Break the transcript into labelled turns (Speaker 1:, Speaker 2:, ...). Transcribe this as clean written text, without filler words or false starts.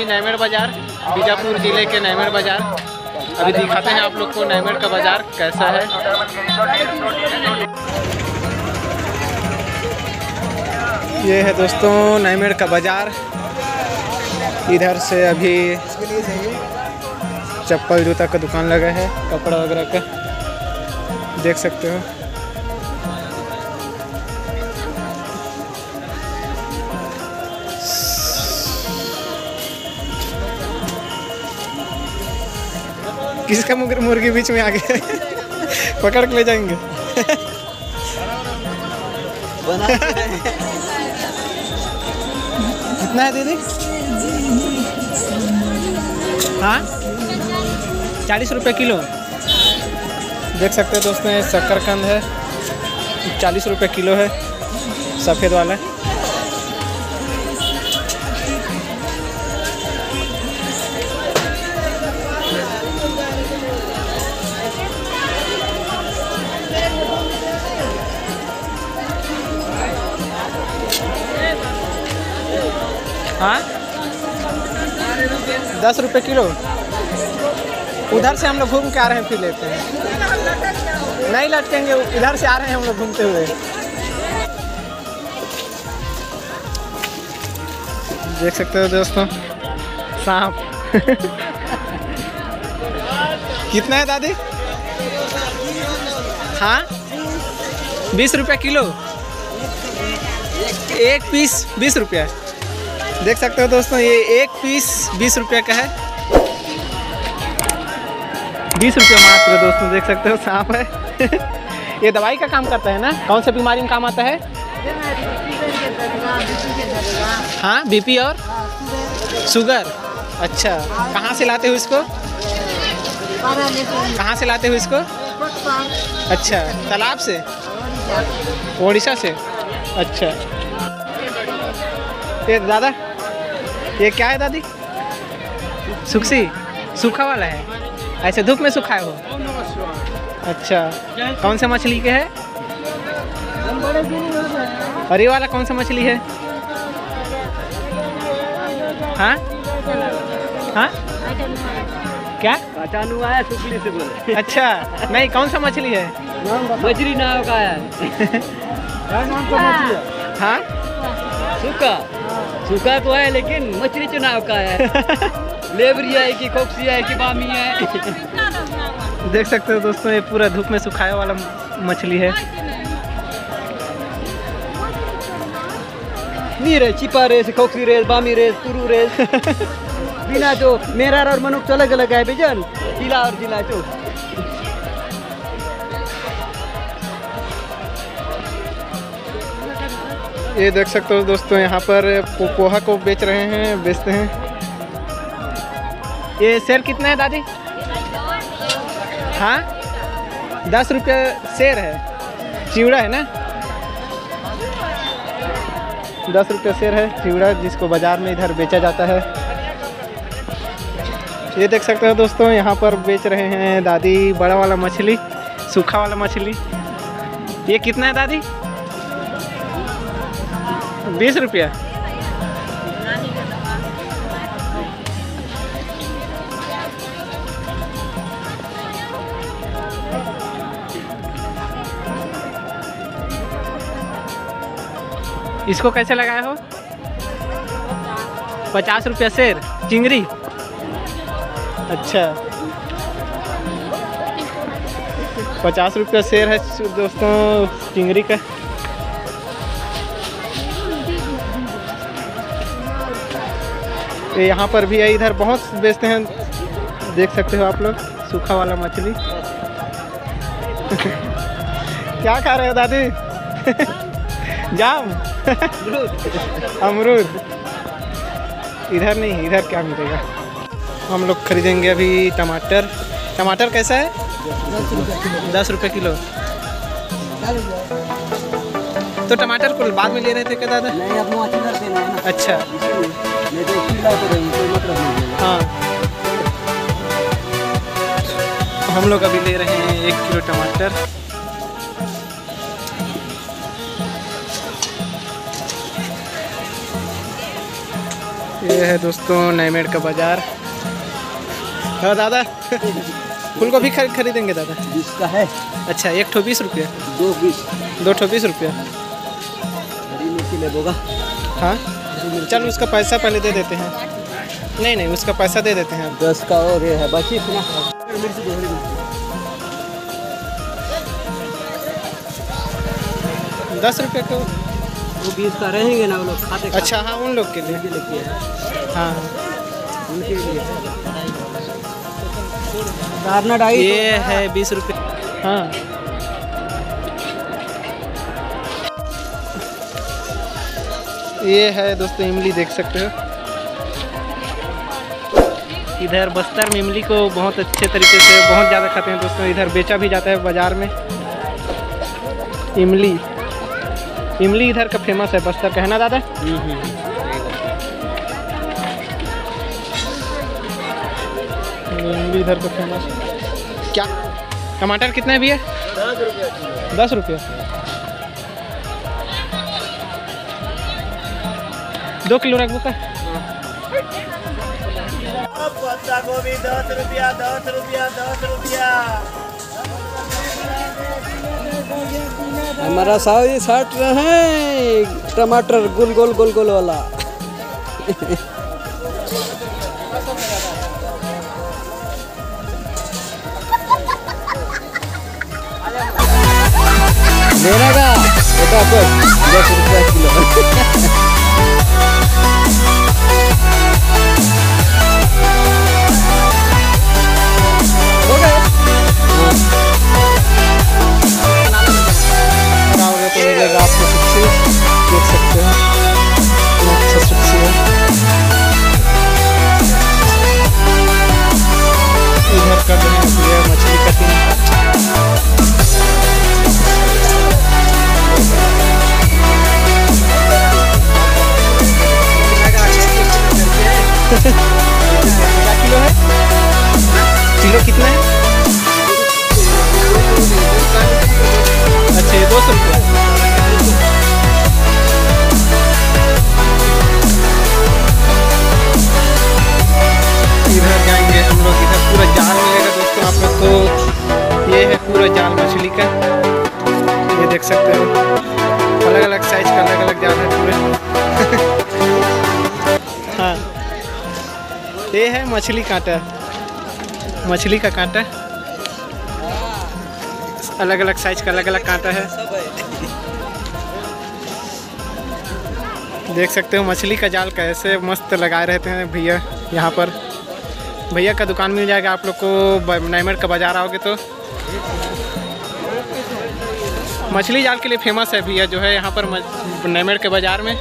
Speaker 1: नैमेर बाज़ार, बीजापुर जिले के नैमेर बाज़ार। अभी दिखाते हैं आप लोग को नैमेर का बाज़ार कैसा है। ये है दोस्तों नैमेर का बाज़ार। इधर से अभी चप्पल जूता का दुकान लगा है, कपड़ा वगैरह का देख सकते हो। किसका मुर्गी बीच में आ गया पकड़ के ले जाएंगे। कितना है दीदी? हाँ 40 रुपये किलो। देख सकते हैं दोस्तों ये शकरकंद है, 40 रुपये किलो है, सफ़ेद वाला। हाँ 10 रुपये किलो। उधर से हम लोग घूम के आ रहे हैं, फिर लेते हैं। नहीं लटकेंगे, इधर से आ रहे हैं हम लोग घूमते हुए। देख सकते हो दोस्तों सांप। कितना है दादी? हाँ 20 रुपये किलो, एक पीस 20 रुपये। देख सकते हो दोस्तों ये एक पीस 20 रुपये का है, 20 रुपये मात्र। दोस्तों देख सकते हो सांप है। ये दवाई का काम करता है ना? कौन सा बीमारी में काम आता है? हाँ बीपी और शुगर। अच्छा कहाँ से लाते हो इसको? कहाँ से लाते हो इसको? अच्छा तालाब से, ओडिशा से। अच्छा ये दादा ये क्या है दादी? सुखसी, सूखा वाला है, ऐसे धूप में सुखाए हो? अच्छा कौन सा मछली के है? और ये वाला कौन सा मछली है? हाँ हाँ क्या?
Speaker 2: पहचानू आया सुखली से बोले।
Speaker 1: अच्छा नहीं कौन सा मछली है?
Speaker 2: मछली नाव का है।
Speaker 1: हाँ
Speaker 2: सूखा सूखा तो है लेकिन मछली चुनाव का है। लेबरी है कि खोक्सी है कि बामी है।
Speaker 1: देख सकते हो दोस्तों ये पूरा धूप में सुखाया वाला मछली है।
Speaker 2: नी रे चिपा रेस, खोक्सी रेस, बामी रेस, तुरु रेस। बिना जो मेरा और मनुख तो अलग अलग है बेजन, जिला और जिला जो।
Speaker 1: ये देख सकते हो दोस्तों यहाँ पर पोहा को बेच रहे हैं, बेचते हैं। ये सेर कितना है दादी? हाँ 10 रुपये सेर है। चिवड़ा है ना? 10 रुपये सेर है चिवड़ा, जिसको बाज़ार में इधर बेचा जाता है। ये देख सकते हो दोस्तों यहाँ पर बेच रहे हैं दादी बड़ा वाला मछली, सूखा वाला मछली। ये कितना है दादी? 20 रुपया। इसको कैसे लगाए हो? 50 रुपया शेर चिंगरी। अच्छा 50 रुपया शेर है दोस्तों चिंगरी का। यहाँ पर भी है, इधर बहुत बेचते हैं, देख सकते हो आप लोग सूखा वाला मछली। क्या खा रहे हो दादी? जाम अमरूद इधर नहीं, इधर क्या मिलेगा। हम लोग खरीदेंगे अभी टमाटर। टमाटर कैसा है? 10 रुपये किलो। तो टमाटर को बाद में ले रहे थे क्या दादा?
Speaker 2: नहीं, अब मुझे कर देना है ना।
Speaker 1: अच्छा
Speaker 2: नहीं तो खिला तो रही, कोई मतलब नहीं है।
Speaker 1: हाँ, हम लोग अभी ले रहे हैं 1 किलो टमाटर। ये है दोस्तों नैमेड़ का बाजार। हाँ दादा फूल गोभी खरीदेंगे दादा?
Speaker 2: 20 का है।
Speaker 1: अच्छा, 1 ठो 20 रुपये,
Speaker 2: 2
Speaker 1: ठो 20 रुपये।
Speaker 2: हरी मिर्ची ले बोगा।
Speaker 1: हाँ चल, उसका पैसा पहले दे देते हैं। नहीं नहीं, उसका पैसा दे देते हैं।
Speaker 2: 10 का और ये है बाकी इतना। मिर्ची दो, हरी मिर्ची
Speaker 1: 10 रुपये को।
Speaker 2: वो 20 का रहेंगे ना वो लोग खाते।
Speaker 1: अच्छा हाँ, उन लोग के लिए।
Speaker 2: लेके है।
Speaker 1: हाँ
Speaker 2: उनके लिए दारना डाई।
Speaker 1: ये है 20 रुपये। हाँ ये है दोस्तों इमली, देख सकते हो। इधर बस्तर में इमली को बहुत अच्छे तरीके से बहुत ज़्यादा खाते हैं दोस्तों। इधर बेचा भी जाता है बाज़ार में। इमली इधर का फेमस है, बस्तर का है ना दादा? इमली इधर का फेमस। क्या टमाटर कितना है भैया? 10 रुपये। 2 किलो रखो का।
Speaker 3: पत्ता गोभी 10 रुपया, 10 रुपया, 10 रुपया।
Speaker 2: हमारा सावी 60 रहे टमाटर गोल गोल गोल गोल वाला। मेरा का बेटा पर 10 रुपया किलो।
Speaker 1: तो मिलेगा आपको सब्जी, देख सकते हो इतना अच्छा सब्जी है। इधर का जो है मछली कटिंग। क्या किलो है? किलो कितना है? अच्छा, ये 200 रुपये। इधर जाएंगे हम लोग। इधर पूरा जाल मिलेगा दोस्तों आप लोग को। ये है पूरा जाल मछली का, ये देख सकते हो। अलग अलग साइज का अलग अलग जाल है पूरे। हाँ, ये है मछली कांटा, मछली का कांटा। अलग अलग साइज का अलग अलग कांटा है, देख सकते हो। मछली का जाल कैसे मस्त लगाए रहते हैं भैया यहाँ पर। भैया का दुकान मिल जाएगा आप लोग को, नैमेड़ का बाजार आओगे तो। मछली जाल के लिए फेमस है भैया जो है यहाँ पर नैमेड़ के बाज़ार में।